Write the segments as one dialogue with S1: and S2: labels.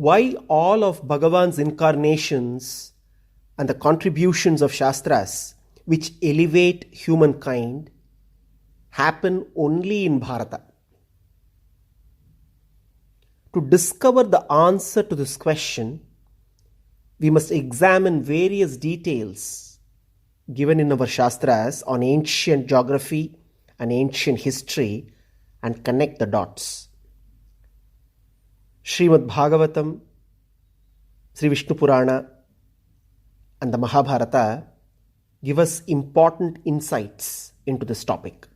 S1: why all of Bhagavan's incarnations and the contributions of Shastras which elevate humankind happen only in Bharata. To discover the answer to this question, we must examine various details given in our Shastras on ancient geography and ancient history and connect the dots. Srimad Bhagavatam, Sri Vishnu Purana, and the Mahabharata give us important insights into this topic.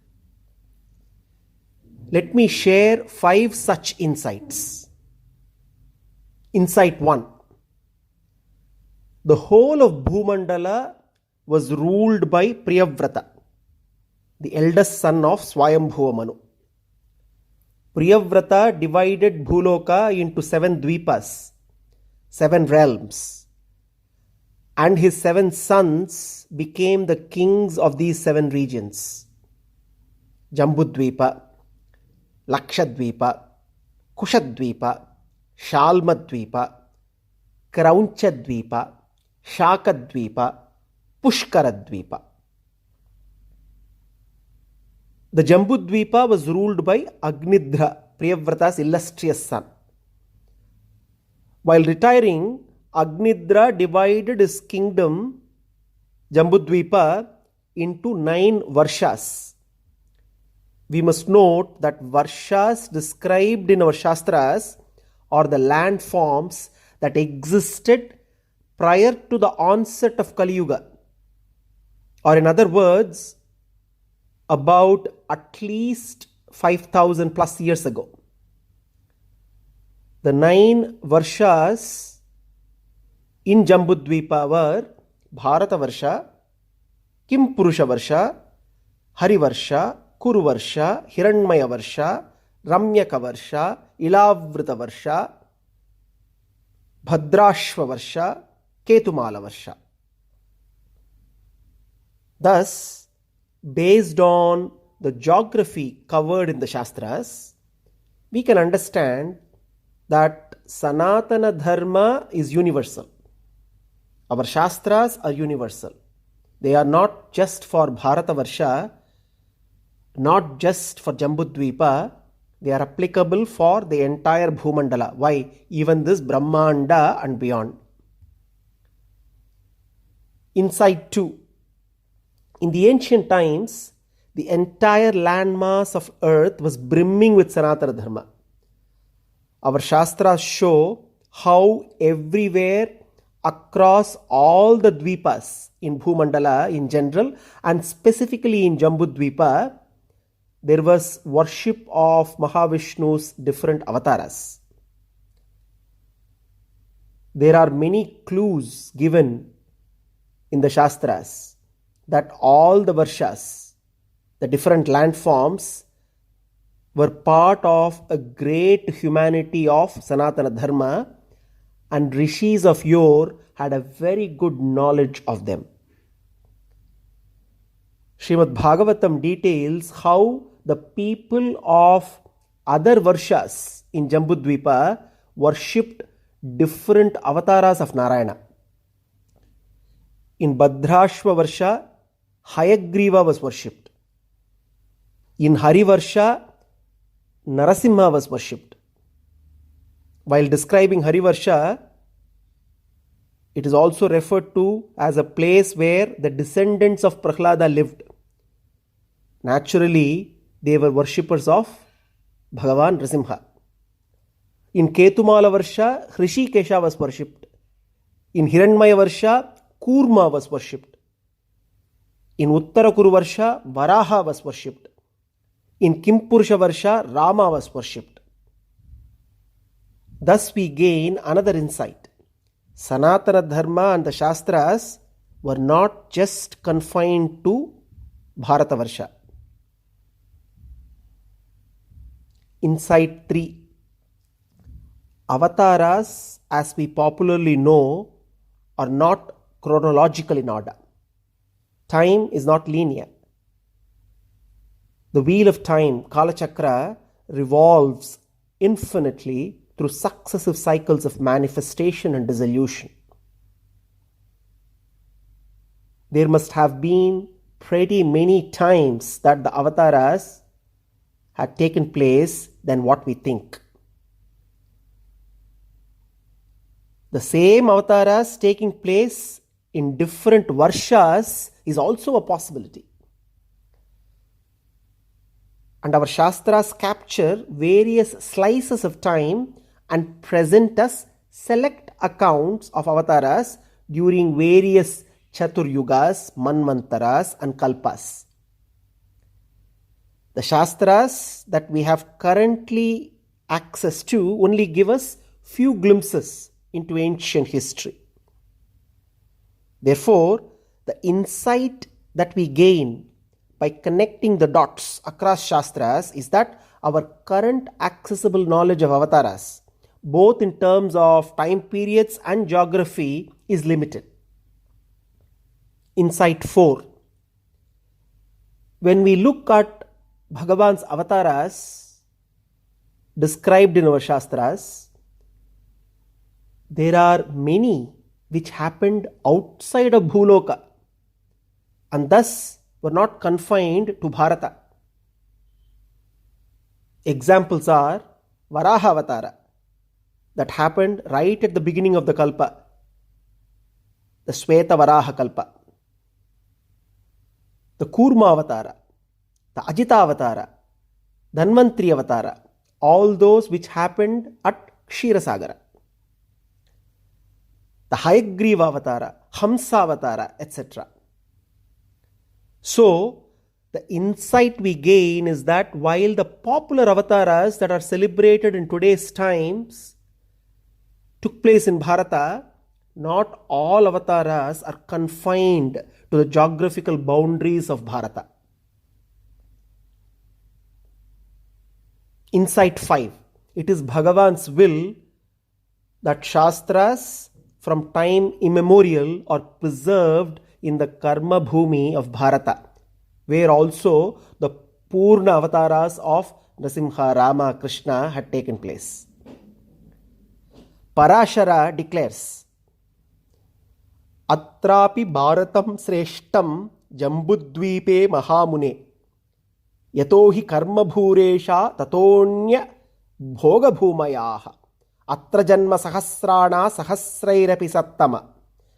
S1: Let me share 5 such insights. Insight 1. The whole of Bhumandala was ruled by Priyavrata, the eldest son of Swayambhuva Manu. Priyavrata divided Bhuloka into 7 dvipas, 7 realms, and his 7 sons became the kings of these 7 regions: Jambudvipa, Lakshadvipa, Kushadvipa, Shalmadvipa, Kraunchadvipa, Shakadvipa, Pushkaradvipa. The Jambudvipa was ruled by Agnidhra, Priyavrata's illustrious son. While retiring, Agnidhra divided his kingdom, Jambudvipa, into 9 Varshas. We must note that Varshas described in our Shastras are the landforms that existed prior to the onset of Kali Yuga, or in other words, about at least 5,000 plus years ago. The 9 Varshas in Jambudvipa were Bharata Varsha, Kimpurusha Varsha, Hari Varsha, Kuru Varsha, Hiranmaya Varsha, Ramyaka Varsha, Ilavrita Varsha, Bhadrashva Varsha, Ketumala Varsha. Thus, based on the geography covered in the Shastras, we can understand that Sanatana Dharma is universal. Our Shastras are universal. They are not just for Bharata Varsha, not just for Jambudvipa, they are applicable for the entire Bhumandala. Why? Even this Brahmanda and beyond. Insight 2. In the ancient times, the entire landmass of earth was brimming with Sanatana Dharma. Our Shastras show how everywhere across all the dvipas in Bhumandala in general and specifically in Jambudvipa, there was worship of Mahavishnu's different avatars. There are many clues given in the Shastras that all the Varshas, the different landforms, were part of a great humanity of Sanatana Dharma, and rishis of yore had a very good knowledge of them. Srimad Bhagavatam details how the people of other Varshas in Jambudvipa worshipped different avatars of Narayana. In Bhadrashva Varsha, Hayagriva was worshipped. In Hari Varsha, Narasimha was worshipped. While describing Hari Varsha, it is also referred to as a place where the descendants of Prahlada lived. Naturally, they were worshippers of Bhagavan Narasimha. In Ketumala Varsha, Hrishikesha was worshipped. In Hiranmaya Varsha, Kurma was worshipped. In Uttara Kuru Varsha, Varaha was worshipped. In Kimpurusha Varsha, Rama was worshipped. Thus we gain another insight. Sanatana Dharma and the Shastras were not just confined to Bharata Varsha. Insight 3. Avatars, as we popularly know, are not chronological in order. Time is not linear. The wheel of time, Kala Chakra, revolves infinitely through successive cycles of manifestation and dissolution. There must have been pretty many times that the avatars had taken place than what we think. The same avatars taking place in different varshas is also a possibility. And our Shastras capture various slices of time and present us select accounts of avatars during various Chaturyugas, Manvantaras, and Kalpas. The Shastras that we have currently access to only give us few glimpses into ancient history. Therefore, the insight that we gain by connecting the dots across Shastras is that our current accessible knowledge of avatars, both in terms of time periods and geography, is limited. Insight 4. When we look at Bhagavan's avatars described in our Shastras, there are many which happened outside of Bhuloka and thus were not confined to Bharata. Examples are Varaha Avatara, that happened right at the beginning of the Kalpa, the Sweta Varaha Kalpa. The Kurma Avatara, the Ajita Avatara, Dhanvantri Avatara, all those which happened at Kshirasagara. The Hayagriva Avatara, Hamsa Avatara, etc. So, the insight we gain is that while the popular avatars that are celebrated in today's times took place in Bharata, not all avatars are confined to the geographical boundaries of Bharata. Insight 5. It is Bhagavan's will that Shastras from time immemorial are preserved in the Karma Bhumi of Bharata, where also the Purna avatars of Narasimha, Rama, Krishna had taken place. Parashara declares, Atrapi Bharatam Sreshtam Jambudvipe Mahamune Yatohi Karma Bhuresha Tatonya Bhoga Bhumayaha Atra Janma Sahasrana Sahasrairapi Sattama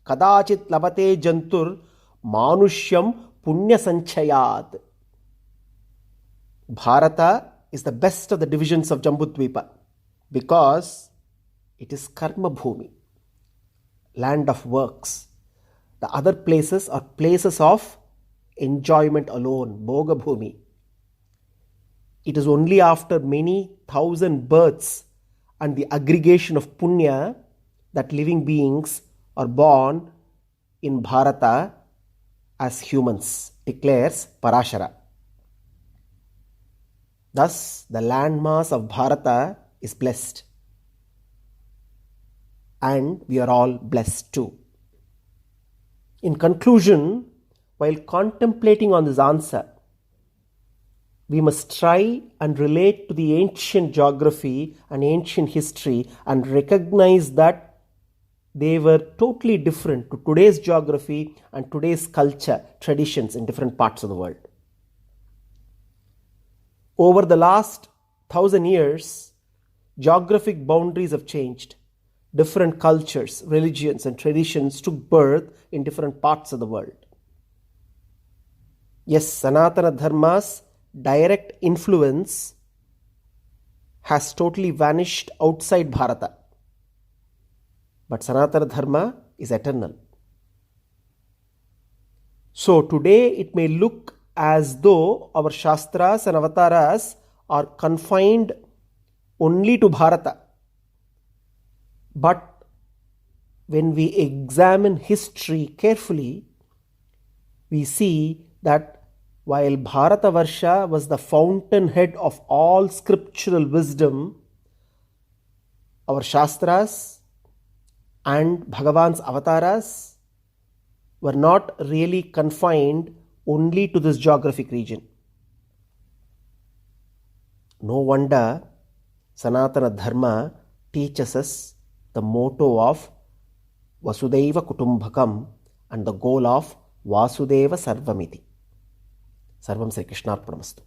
S1: Kadachit Labate Jantur Manushyam Punya Sanchayat. Bharata is the best of the divisions of Jambudvipa because it is Karma Bhumi, land of works. The other places are places of enjoyment alone, Bhoga Bhumi. It is only after many thousand births and the aggregation of Punya that living beings are born in Bharata as humans, declares Parashara. Thus, the landmass of Bharata is blessed. And we are all blessed too. In conclusion, while contemplating on this answer, we must try and relate to the ancient geography and ancient history and recognize that they were totally different to today's geography and today's culture, traditions in different parts of the world. Over the last 1,000 years, geographic boundaries have changed. Different cultures, religions, and traditions took birth in different parts of the world. Yes, Sanatana Dharma's direct influence has totally vanished outside Bharata. But Sanatana Dharma is eternal. So today it may look as though our Shastras and Avataras are confined only to Bharata. But when we examine history carefully, we see that while Bharata Varsha was the fountainhead of all scriptural wisdom, our Shastras and Bhagavan's avatars were not really confined only to this geographic region. No wonder Sanatana Dharma teaches us the motto of Vasudhaiva Kutumbakam and the goal of Vasudeva Sarvamiti. Sarvam Sri Krishnarpanamastu.